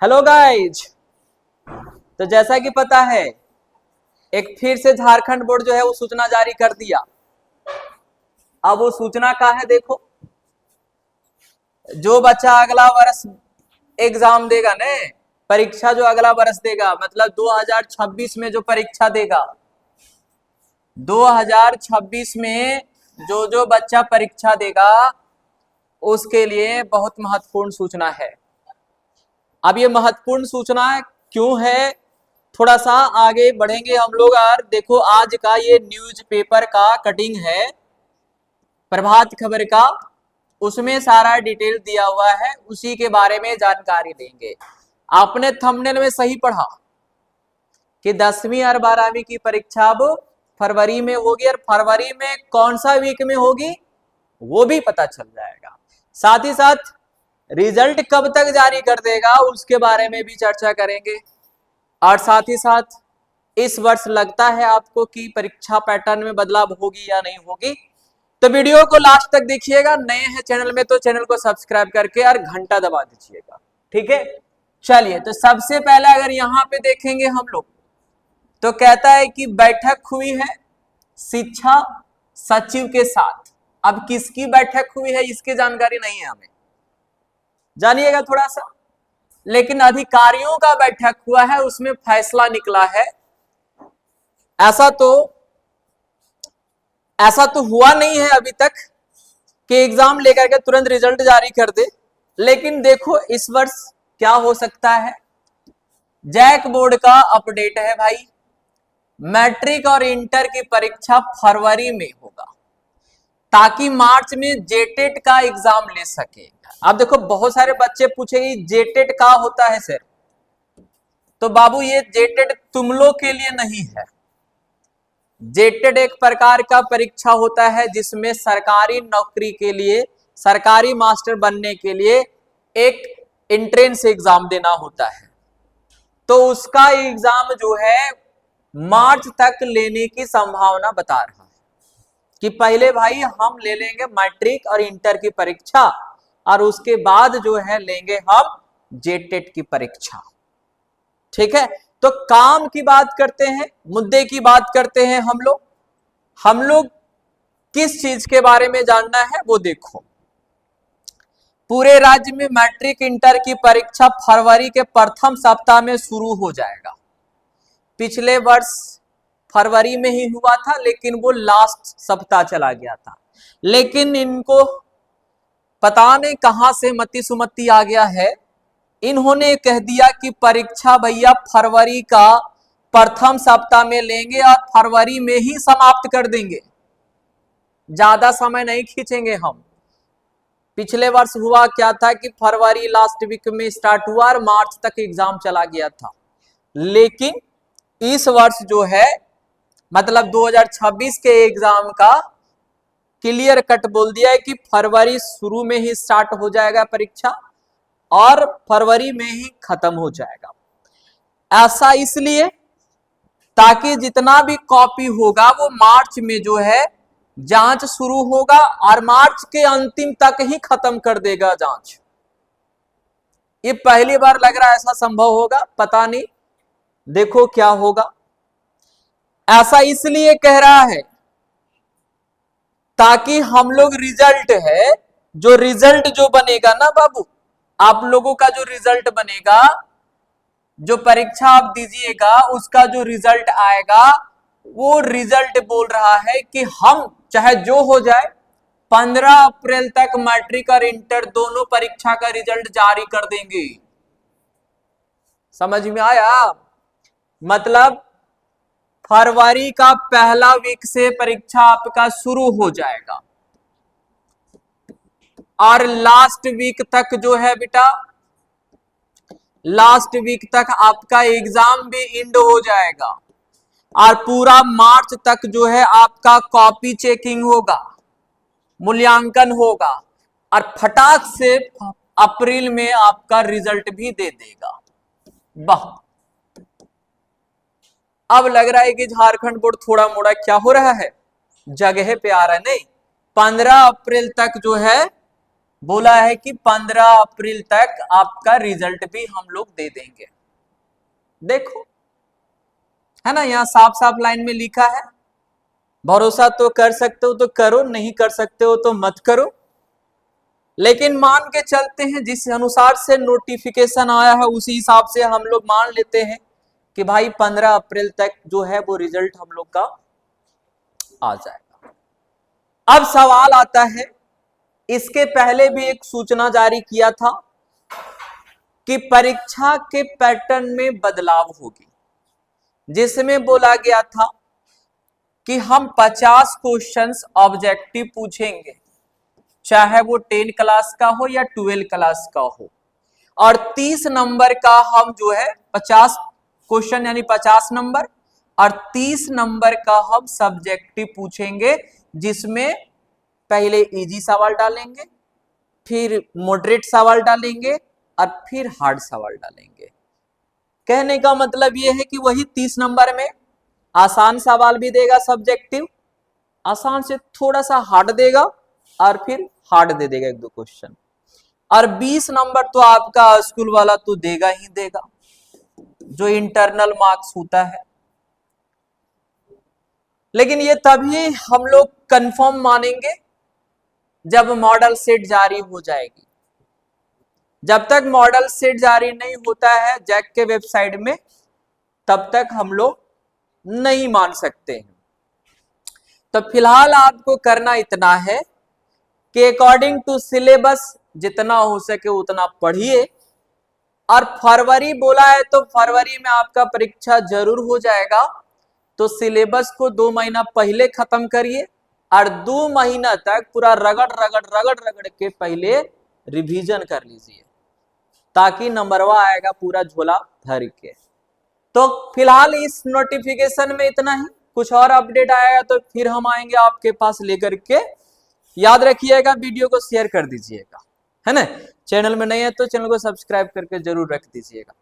Hello guys. तो जैसा कि पता है एक फिर से झारखंड बोर्ड जो है वो सूचना जारी कर दिया। अब वो सूचना का है, देखो जो बच्चा अगला वर्ष एग्जाम देगा ने, परीक्षा जो अगला वर्ष देगा मतलब 2026 में जो परीक्षा देगा, 2026 में जो बच्चा परीक्षा देगा उसके लिए बहुत महत्वपूर्ण सूचना है। अब ये महत्वपूर्ण सूचना क्यों है, थोड़ा सा आगे बढ़ेंगे हम लोग। और देखो आज का ये न्यूज़पेपर का कटिंग है प्रभात खबर का, उसमें सारा डिटेल दिया हुआ है, उसी के बारे में जानकारी लेंगे। आपने थंबनेल में सही पढ़ा कि 10वीं और 12वीं की परीक्षा अब फरवरी में होगी, और फरवरी में कौन सा वीक में होगी वो भी पता चल जाएगा। साथ ही साथ रिजल्ट कब तक जारी कर देगा उसके बारे में भी चर्चा करेंगे। और साथ ही साथ इस वर्ष लगता है आपको कि परीक्षा पैटर्न में बदलाव होगी या नहीं होगी, तो वीडियो को लास्ट तक देखिएगा। नए हैं चैनल में तो चैनल को सब्सक्राइब करके और घंटा दबा दीजिएगा, ठीक है। चलिए, तो सबसे पहले अगर यहाँ पे देखेंगे हम लोग तो कहता है कि बैठक हुई है शिक्षा सचिव के साथ। अब किसकी बैठक हुई है इसकी जानकारी नहीं है हमें, जानिएगा थोड़ा सा। लेकिन अधिकारियों का बैठक हुआ है, उसमें फैसला निकला है। ऐसा तो हुआ नहीं है अभी तक कि एग्जाम लेकर के तुरंत रिजल्ट जारी कर दे। लेकिन देखो इस वर्ष क्या हो सकता है। जैक बोर्ड का अपडेट है भाई, मैट्रिक और इंटर की परीक्षा फरवरी में होगा ताकि मार्च में जेटेट का एग्जाम ले सके। अब देखो बहुत सारे बच्चे पूछेंगे जेटेट का होता है सर, तो बाबू ये जेटेट तुम लोग के लिए नहीं है। जेटेट एक प्रकार का परीक्षा होता है जिसमें सरकारी नौकरी के लिए, सरकारी मास्टर बनने के लिए एक एंट्रेंस एग्जाम देना होता है। तो उसका एग्जाम जो है मार्च तक लेने की संभावना बता रहा है कि पहले भाई हम ले लेंगे मैट्रिक और इंटर की परीक्षा और उसके बाद जो है लेंगे हम जेटेट की परीक्षा, ठीक है। तो काम की बात करते हैं, मुद्दे की बात करते हैं हम लोग किस चीज के बारे में जानना है वो देखो। पूरे राज्य में मैट्रिक इंटर की परीक्षा फरवरी के प्रथम सप्ताह में शुरू हो जाएगा। पिछले वर्ष फरवरी में ही हुआ था लेकिन वो लास्ट सप्ताह चला गया था। लेकिन इनको पता नहीं कहां से मति सुमति आ गया है, इन्होंने कह दिया कि परीक्षा भैया फरवरी का प्रथम सप्ताह में लेंगे और फरवरी में ही समाप्त कर देंगे, ज्यादा समय नहीं खींचेंगे हम। पिछले वर्ष हुआ क्या था कि फरवरी लास्ट वीक में स्टार्ट हुआ और मार्च तक एग्जाम चला गया था। लेकिन इस वर्ष जो है मतलब 2026 के एग्जाम का क्लियर कट बोल दिया है कि फरवरी शुरू में ही स्टार्ट हो जाएगा परीक्षा और फरवरी में ही खत्म हो जाएगा। ऐसा इसलिए ताकि जितना भी कॉपी होगा वो मार्च में जो है जांच शुरू होगा और मार्च के अंतिम तक ही खत्म कर देगा जांच। ये पहली बार लग रहा है ऐसा संभव होगा, पता नहीं देखो क्या होगा। ऐसा इसलिए कह रहा है ताकि हम लोग रिजल्ट है, जो रिजल्ट जो बनेगा ना बाबू, आप लोगों का जो रिजल्ट बनेगा, जो परीक्षा आप दीजिएगा उसका जो रिजल्ट आएगा, वो रिजल्ट बोल रहा है कि हम चाहे जो हो जाए 15 अप्रैल तक मैट्रिक और इंटर दोनों परीक्षा का रिजल्ट जारी कर देंगे। समझ में आया? मतलब फरवरी का पहला वीक से परीक्षा आपका शुरू हो जाएगा और लास्ट वीक तक जो है बेटा, लास्ट वीक तक आपका एग्जाम भी एंड हो जाएगा और पूरा मार्च तक जो है आपका कॉपी चेकिंग होगा, मूल्यांकन होगा और फटाक से अप्रैल में आपका रिजल्ट भी दे देगा। वाह, अब लग रहा है कि झारखंड बोर्ड थोड़ा मोड़ा क्या हो रहा है, जगह पे आ रहा है। नहीं, 15 अप्रैल तक जो है बोला है कि 15 अप्रैल तक आपका रिजल्ट भी हम लोग दे देंगे। देखो है ना, यहां साफ साफ लाइन में लिखा है। भरोसा तो कर सकते हो तो करो, नहीं कर सकते हो तो मत करो। लेकिन मान के चलते हैं जिस अनुसार से नोटिफिकेशन आया है उसी हिसाब से हम लोग मान लेते हैं कि भाई 15 अप्रैल तक जो है वो रिजल्ट हम लोग का आ जाएगा। अब सवाल आता है, इसके पहले भी एक सूचना जारी किया था कि परीक्षा के पैटर्न में बदलाव होगी, जिसमें बोला गया था कि हम 50 क्वेश्चंस ऑब्जेक्टिव पूछेंगे, चाहे वो 10 क्लास का हो या 12 क्लास का हो, और 30 नंबर का हम जो है 50 क्वेश्चन यानी 50 नंबर और 30 नंबर का हम सब्जेक्टिव पूछेंगे, जिसमें पहले इजी सवाल डालेंगे, फिर मॉडरेट सवाल डालेंगे और फिर हार्ड सवाल डालेंगे। कहने का मतलब यह है कि वही 30 नंबर में आसान सवाल भी देगा सब्जेक्टिव, आसान से थोड़ा सा हार्ड देगा और फिर हार्ड दे देगा 1-2 क्वेश्चन, और 20 नंबर तो आपका स्कूल वाला तो देगा ही देगा, जो इंटरनल मार्क्स होता है। लेकिन ये तभी हम लोग कंफर्म मानेंगे जब मॉडल सेट जारी हो जाएगी। जब तक मॉडल सेट जारी नहीं होता है जैक के वेबसाइट में, तब तक हम लोग नहीं मान सकते हैं। तो फिलहाल आपको करना इतना है कि अकॉर्डिंग टू सिलेबस जितना हो सके उतना पढ़िए, और फरवरी बोला है तो फरवरी में आपका परीक्षा जरूर हो जाएगा। तो सिलेबस को 2 महीना पहले खत्म करिए और 2 महीना तक पूरा रगड़ रगड़ रगड़ रगड़ के पहले रिवीजन कर लीजिए, ताकि नंबरवा आएगा पूरा झोला भर के। तो फिलहाल इस नोटिफिकेशन में इतना ही, कुछ और अपडेट आएगा तो फिर हम आएंगे आपके पास लेकर के। याद रखिएगा, वीडियो को शेयर कर दीजिएगा, है ना। चैनल में नहीं है तो चैनल को सब्सक्राइब करके जरूर रख दीजिएगा।